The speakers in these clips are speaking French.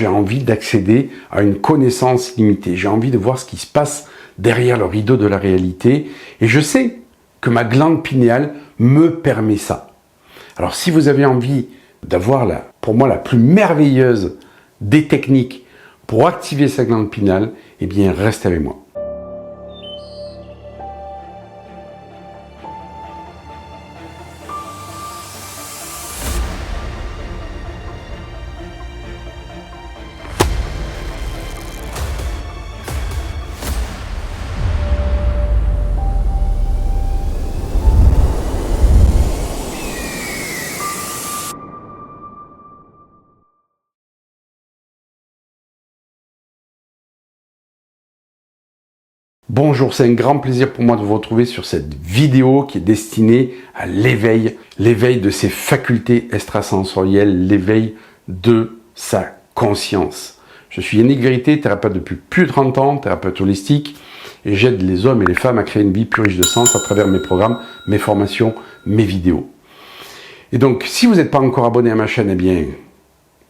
j'ai envie d'accéder à une connaissance limitée. J'ai envie de voir ce qui se passe derrière le rideau de la réalité. Et je sais que ma glande pinéale me permet ça. Alors si vous avez envie d'avoir pour moi la plus merveilleuse des techniques pour activer sa glande pinéale, eh bien restez avec moi. Bonjour, c'est un grand plaisir pour moi de vous retrouver sur cette vidéo qui est destinée à l'éveil de ses facultés extrasensorielles, l'éveil de sa conscience. Je suis Yannick Vérité, thérapeute depuis plus de 30 ans, thérapeute holistique, et j'aide les hommes et les femmes à créer une vie plus riche de sens à travers mes programmes, mes formations, mes vidéos. Et donc, si vous n'êtes pas encore abonné à ma chaîne, eh bien,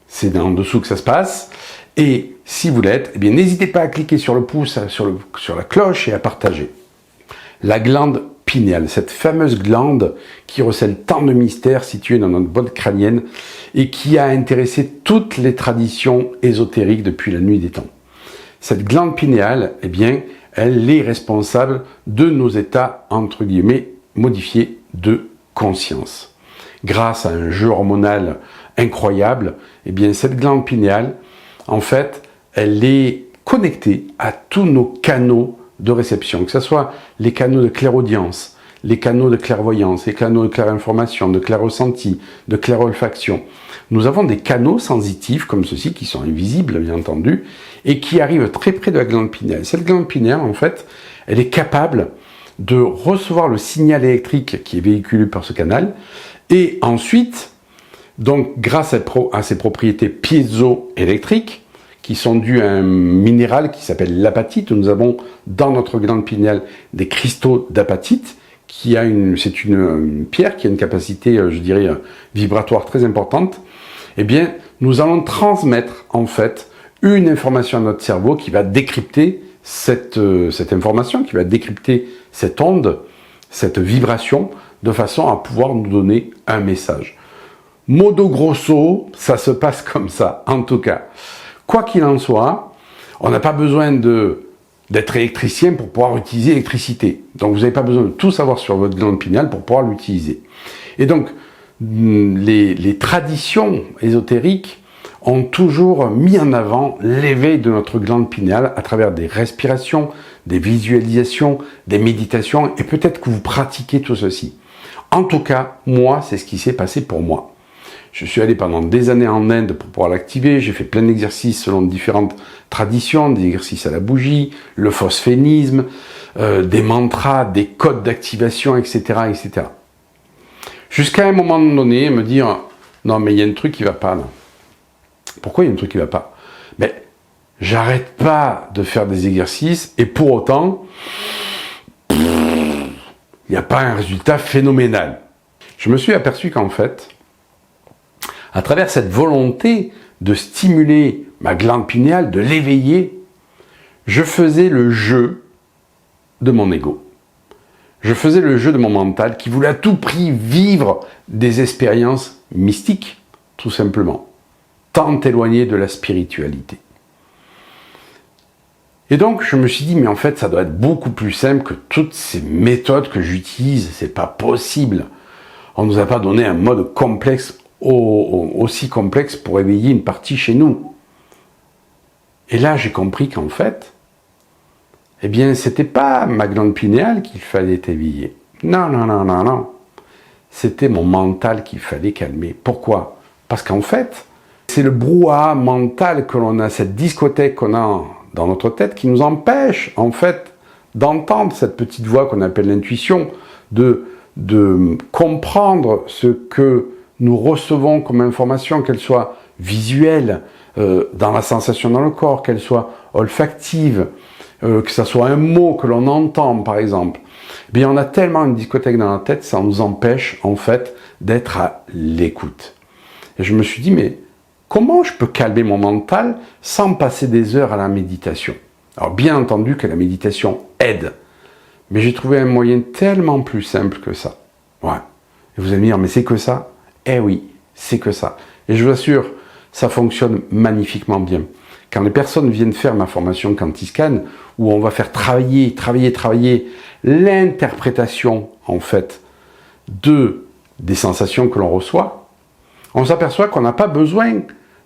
c'est en dessous que ça se passe. Et si vous l'êtes, eh bien, n'hésitez pas à cliquer sur le pouce, sur la cloche et à partager. La glande pinéale, cette fameuse glande qui recèle tant de mystères située dans notre boîte crânienne et qui a intéressé toutes les traditions ésotériques depuis la nuit des temps. Cette glande pinéale, eh bien, elle est responsable de nos états, entre guillemets, modifiés de conscience. Grâce à un jeu hormonal incroyable, eh bien, cette glande pinéale, en fait, elle est connectée à tous nos canaux de réception, que ce soit les canaux de clairaudience, les canaux de clairvoyance, les canaux de clairinformation, de clairressenti, de clairolfaction. Nous avons des canaux sensitifs comme ceux-ci, qui sont invisibles, bien entendu, et qui arrivent très près de la glande pinéale. Cette glande pinéale, en fait, elle est capable de recevoir le signal électrique qui est véhiculé par ce canal, et ensuite, donc, grâce à ses propriétés piézoélectriques, qui sont dues à un minéral qui s'appelle l'apatite, nous avons dans notre glande pinéale des cristaux d'apatite, c'est une pierre qui a une capacité, je dirais, vibratoire très importante. Eh bien, nous allons transmettre, en fait, une information à notre cerveau qui va décrypter cette information, qui va décrypter cette onde, cette vibration, de façon à pouvoir nous donner un message. Modo grosso, ça se passe comme ça, en tout cas. Quoi qu'il en soit, on n'a pas besoin d'être électricien pour pouvoir utiliser l'électricité. Donc vous n'avez pas besoin de tout savoir sur votre glande pinéale pour pouvoir l'utiliser. Et donc, les traditions ésotériques ont toujours mis en avant l'éveil de notre glande pinéale à travers des respirations, des visualisations, des méditations, et peut-être que vous pratiquez tout ceci. En tout cas, moi, c'est ce qui s'est passé pour moi. Je suis allé pendant des années en Inde pour pouvoir l'activer. J'ai fait plein d'exercices selon différentes traditions, des exercices à la bougie, le phosphénisme, des mantras, des codes d'activation, etc., etc. Jusqu'à un moment donné, me dire « Non, mais il y a un truc qui ne va pas, là. » Pourquoi il y a un truc qui ne va pas? Mais j'arrête pas de faire des exercices et pour autant, il n'y a pas un résultat phénoménal. Je me suis aperçu qu'en fait, à travers cette volonté de stimuler ma glande pinéale, de l'éveiller, je faisais le jeu de mon ego. Je faisais le jeu de mon mental qui voulait à tout prix vivre des expériences mystiques, tout simplement, tant éloignées de la spiritualité. Et donc, je me suis dit, mais en fait, ça doit être beaucoup plus simple que toutes ces méthodes que j'utilise. C'est pas possible. On nous a pas donné un mode complexe aussi complexe pour éveiller une partie chez nous. Et là, j'ai compris qu'en fait, eh bien, c'était pas ma glande pinéale qu'il fallait éveiller. Non, non, non, non, non. C'était mon mental qu'il fallait calmer. Pourquoi? Parce qu'en fait, c'est le brouhaha mental que l'on a, cette discothèque qu'on a dans notre tête qui nous empêche, en fait, d'entendre cette petite voix qu'on appelle l'intuition, de comprendre ce que nous recevons comme information, qu'elle soit visuelle, dans la sensation dans le corps, qu'elle soit olfactive, que ce soit un mot que l'on entend, par exemple. Eh bien, on a tellement une discothèque dans la tête, ça nous empêche, en fait, d'être à l'écoute. Et je me suis dit, mais Comment je peux calmer mon mental sans passer des heures à la méditation? Alors bien entendu que la méditation aide, mais j'ai trouvé un moyen tellement plus simple que ça. Ouais. Et vous allez me dire, mais c'est que ça? Eh oui, c'est que ça. Et je vous assure, ça fonctionne magnifiquement bien. Quand les personnes viennent faire ma formation Quantiscan, où on va faire travailler l'interprétation, en fait, des sensations que l'on reçoit, on s'aperçoit qu'on n'a pas besoin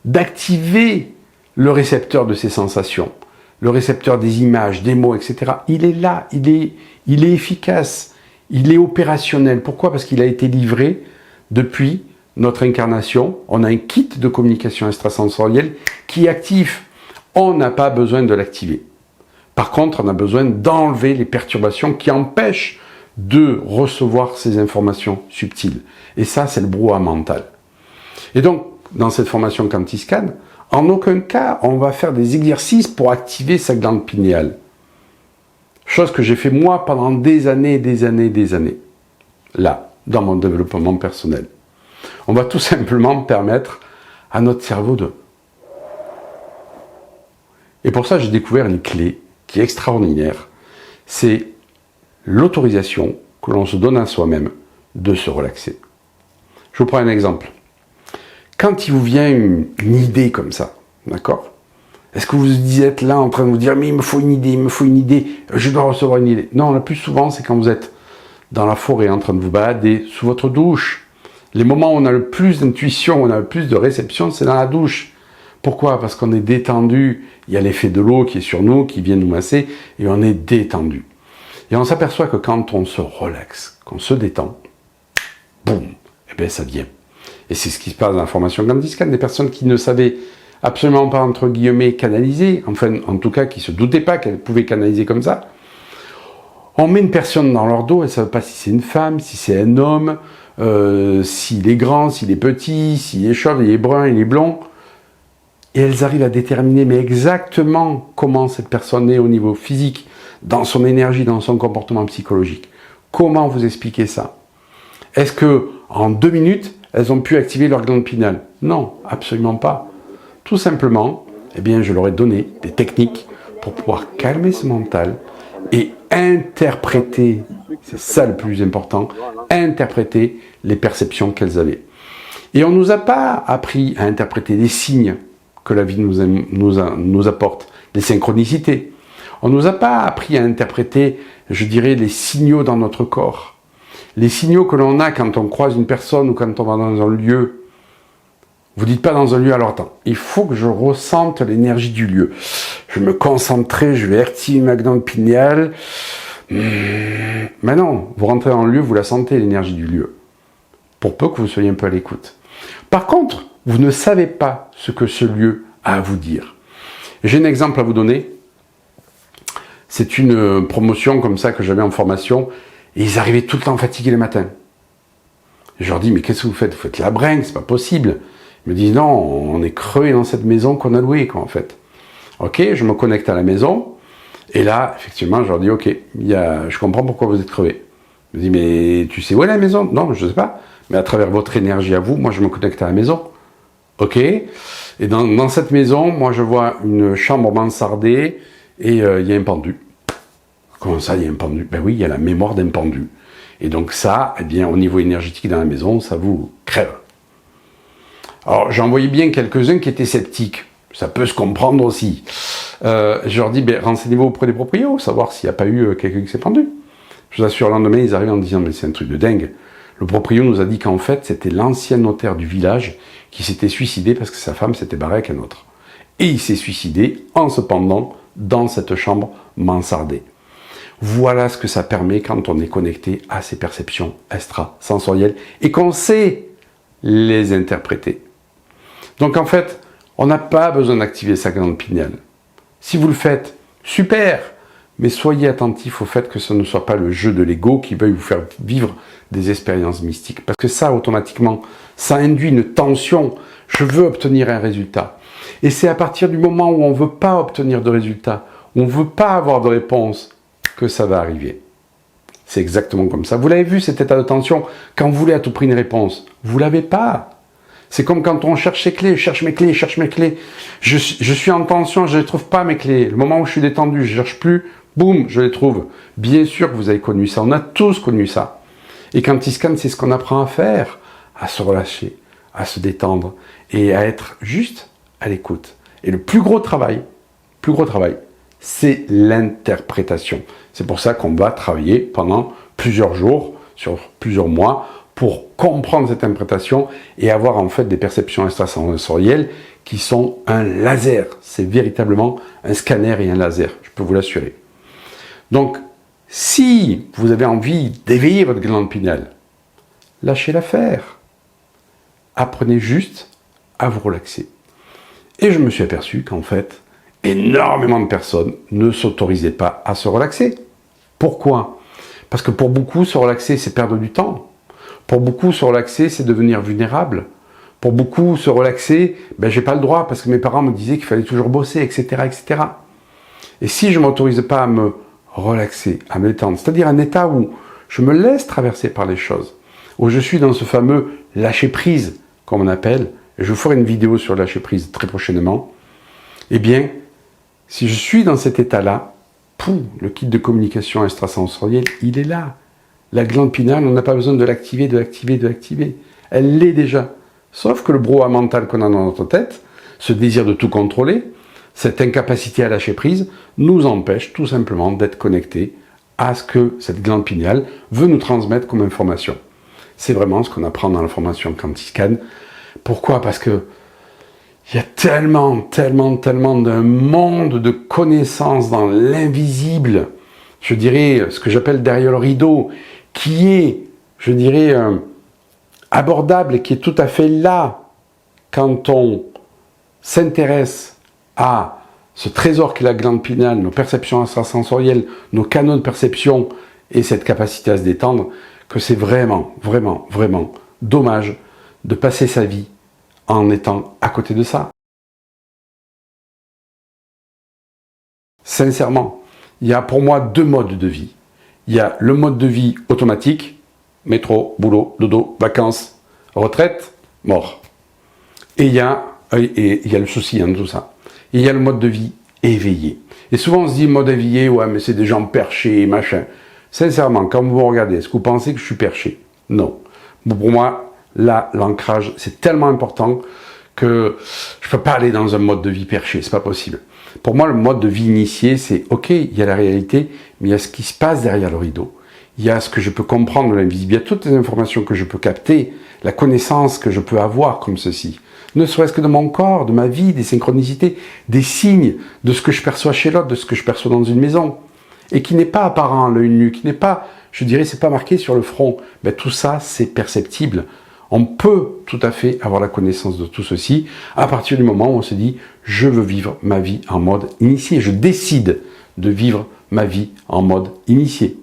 d'activer le récepteur de ces sensations, le récepteur des images, des mots, etc. Il est là, il est efficace, il est opérationnel. Pourquoi? Parce qu'il a été livré depuis notre incarnation. On a un kit de communication extrasensorielle qui est actif. On n'a pas besoin de l'activer. Par contre, on a besoin d'enlever les perturbations qui empêchent de recevoir ces informations subtiles. Et ça, c'est le brouhaha mental. Et donc, dans cette formation Quantiscan, en aucun cas, on va faire des exercices pour activer sa glande pinéale. Chose que j'ai fait moi pendant des années, là, dans mon développement personnel. On va tout simplement permettre à notre cerveau de... Et pour ça, j'ai découvert une clé qui est extraordinaire. C'est l'autorisation que l'on se donne à soi-même de se relaxer. Je vous prends un exemple. Quand il vous vient une idée comme ça, d'accord? Est-ce que vous êtes là en train de vous dire « mais il me faut une idée, je dois recevoir une idée ». Non, le plus souvent, c'est quand vous êtes dans la forêt en train de vous balader, sous votre douche. Les moments où on a le plus d'intuition, on a le plus de réception, c'est dans la douche. Pourquoi? Parce qu'on est détendu, il y a l'effet de l'eau qui est sur nous, qui vient nous masser, et on est détendu. Et on s'aperçoit que quand on se relaxe, qu'on se détend, boum, eh bien ça vient. Et c'est ce qui se passe dans la formation Quantiscan, des personnes qui ne savaient absolument pas, entre guillemets, canaliser, enfin, en tout cas, qui ne se doutaient pas qu'elles pouvaient canaliser comme ça. On met une personne dans leur dos, et ça ne veut pas si c'est une femme, si c'est un homme, s'il est grand, s'il est petit, s'il est chauve, il est brun, il est blond. Et elles arrivent à déterminer mais exactement comment cette personne est au niveau physique, dans son énergie, dans son comportement psychologique. Comment vous expliquer ça? Est-ce que en 2 minutes, elles ont pu activer leur glande pinéale? Non, absolument pas. Tout simplement, eh bien, je leur ai donné des techniques pour pouvoir calmer ce mental et interpréter, c'est ça le plus important, interpréter les perceptions qu'elles avaient. Et on ne nous a pas appris à interpréter les signes que la vie nous apporte, les synchronicités. On ne nous a pas appris à interpréter, je dirais, les signaux dans notre corps. Les signaux que l'on a quand on croise une personne ou quand on va dans un lieu. Vous dites pas dans un lieu, alors attends, il faut que je ressente l'énergie du lieu. Je vais me concentrer, je vais activer ma glande pinéale. Mais non, vous rentrez dans le lieu, vous la sentez, l'énergie du lieu. Pour peu que vous soyez un peu à l'écoute. Par contre, vous ne savez pas ce que ce lieu a à vous dire. J'ai un exemple à vous donner. C'est une promotion comme ça que j'avais en formation, et ils arrivaient tout le temps fatigués le matin. Je leur dis, mais qu'est-ce que vous faites? Vous faites la bringue, c'est pas possible. Ils me disent, non, on est crevé dans cette maison qu'on a louée, quoi, en fait. Ok, je me connecte à la maison, et là, effectivement, je leur dis, ok, je comprends pourquoi vous êtes crevé. Ils me disent, mais tu sais où est la maison? Non, je sais pas. Mais à travers votre énergie à vous, moi, je me connecte à la maison. Ok, et dans cette maison, moi, je vois une chambre mansardée, et il y a un pendu. Comment ça, il y a un pendu? Ben oui, il y a la mémoire d'un pendu. Et donc ça, eh bien, au niveau énergétique dans la maison, ça vous crève. Alors, j'en voyais bien quelques-uns qui étaient sceptiques. Ça peut se comprendre aussi. Je leur dis, ben, renseignez-vous auprès des proprios, savoir s'il n'y a pas eu quelqu'un qui s'est pendu. Je vous assure, le lendemain, ils arrivent en disant, mais c'est un truc de dingue. Le proprio nous a dit qu'en fait, c'était l'ancien notaire du village qui s'était suicidé parce que sa femme s'était barrée avec un autre. Et il s'est suicidé en se pendant dans cette chambre mansardée. Voilà ce que ça permet quand on est connecté à ces perceptions extrasensorielles et qu'on sait les interpréter. Donc en fait, on n'a pas besoin d'activer sa glande pinéale. Si vous le faites, super, mais soyez attentifs au fait que ce ne soit pas le jeu de l'ego qui veuille vous faire vivre des expériences mystiques. Parce que ça, automatiquement, ça induit une tension. Je veux obtenir un résultat. Et c'est à partir du moment où on ne veut pas obtenir de résultat, où on ne veut pas avoir de réponse, que ça va arriver. C'est exactement comme ça. Vous l'avez vu, cet état de tension, quand vous voulez à tout prix une réponse, vous ne l'avez pas. C'est comme quand on cherche ses clés, je cherche mes clés, je cherche mes clés. Je suis en tension, je ne trouve pas mes clés. Le moment où je suis détendu, je ne cherche plus, boum, je les trouve. Bien sûr que vous avez connu ça, on a tous connu ça. Et Quantiscan, c'est ce qu'on apprend à faire, à se relâcher, à se détendre et à être juste à l'écoute. Et le plus gros travail, c'est l'interprétation. C'est pour ça qu'on va travailler pendant plusieurs jours, sur plusieurs mois, pour comprendre cette interprétation et avoir en fait des perceptions extrasensorielles qui sont un laser. C'est véritablement un scanner et un laser, je peux vous l'assurer. Donc, si vous avez envie d'éveiller votre glande pinéale, lâchez-la faire. Apprenez juste à vous relaxer. Et je me suis aperçu qu'en fait, énormément de personnes ne s'autorisaient pas à se relaxer. Pourquoi? Parce que pour beaucoup, se relaxer, c'est perdre du temps. Pour beaucoup, se relaxer, c'est devenir vulnérable. Pour beaucoup, se relaxer, ben, j'ai pas le droit parce que mes parents me disaient qu'il fallait toujours bosser, etc., etc. Et si je ne m'autorise pas à me relaxer, à me détendre, c'est-à-dire un état où je me laisse traverser par les choses, où je suis dans ce fameux lâcher-prise, comme on appelle, et je vous ferai une vidéo sur le lâcher-prise très prochainement, eh bien, si je suis dans cet état-là, le kit de communication extrasensorielle, il est là. La glande pinéale, on n'a pas besoin de l'activer, de l'activer, de l'activer. Elle l'est déjà. Sauf que le brouhaha mental qu'on a dans notre tête, ce désir de tout contrôler, cette incapacité à lâcher prise, nous empêche tout simplement d'être connectés à ce que cette glande pinéale veut nous transmettre comme information. C'est vraiment ce qu'on apprend dans la formation Quantiscan. Pourquoi? Parce que il y a tellement d'un monde de connaissances dans l'invisible, je dirais, ce que j'appelle derrière le rideau, qui est, je dirais, abordable et qui est tout à fait là quand on s'intéresse à ce trésor qu'est la glande pinéale, nos perceptions extrasensorielles, nos canaux de perception et cette capacité à se détendre, que c'est vraiment dommage de passer sa vie en étant à côté de ça. Sincèrement, il y a pour moi deux modes de vie. Il y a le mode de vie automatique, métro, boulot, dodo, vacances, retraite, mort. Et il y a le souci de tout ça. Et il y a le mode de vie éveillé. Et souvent on se dit mode éveillé, ouais mais c'est des gens perchés, machin. Sincèrement, quand vous regardez, est-ce que vous pensez que je suis perché? Non. Pour moi, là, l'ancrage, c'est tellement important que je ne peux pas aller dans un mode de vie perché, c'est pas possible. Pour moi, le mode de vie initié, c'est ok, il y a la réalité, mais il y a ce qui se passe derrière le rideau. Il y a ce que je peux comprendre de l'invisible, il y a toutes les informations que je peux capter, la connaissance que je peux avoir comme ceci. Ne serait-ce que de mon corps, de ma vie, des synchronicités, des signes, de ce que je perçois chez l'autre, de ce que je perçois dans une maison. Et qui n'est pas apparent à l'œil nu, qui n'est pas, je dirais, c'est pas marqué sur le front. Ben, tout ça, c'est perceptible. On peut tout à fait avoir la connaissance de tout ceci à partir du moment où on se dit « je veux vivre ma vie en mode initié ». Je décide de vivre ma vie en mode initié.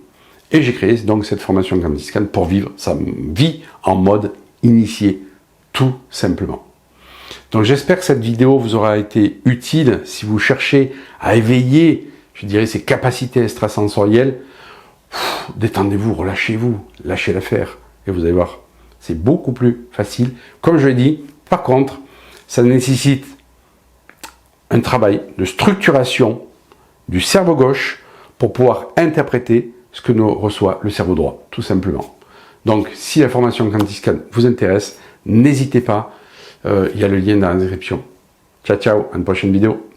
Et j'ai créé donc cette formation Quantiscan pour vivre sa vie en mode initié, tout simplement. Donc j'espère que cette vidéo vous aura été utile si vous cherchez à éveiller, je dirais, ces capacités extrasensorielles. Détendez-vous, relâchez-vous, lâchez l'affaire et vous allez voir. C'est beaucoup plus facile. Comme je l'ai dit, par contre, ça nécessite un travail de structuration du cerveau gauche pour pouvoir interpréter ce que nous reçoit le cerveau droit, tout simplement. Donc, si la formation Quantiscan vous intéresse, n'hésitez pas. Il y a le lien dans la description. Ciao, ciao, à une prochaine vidéo.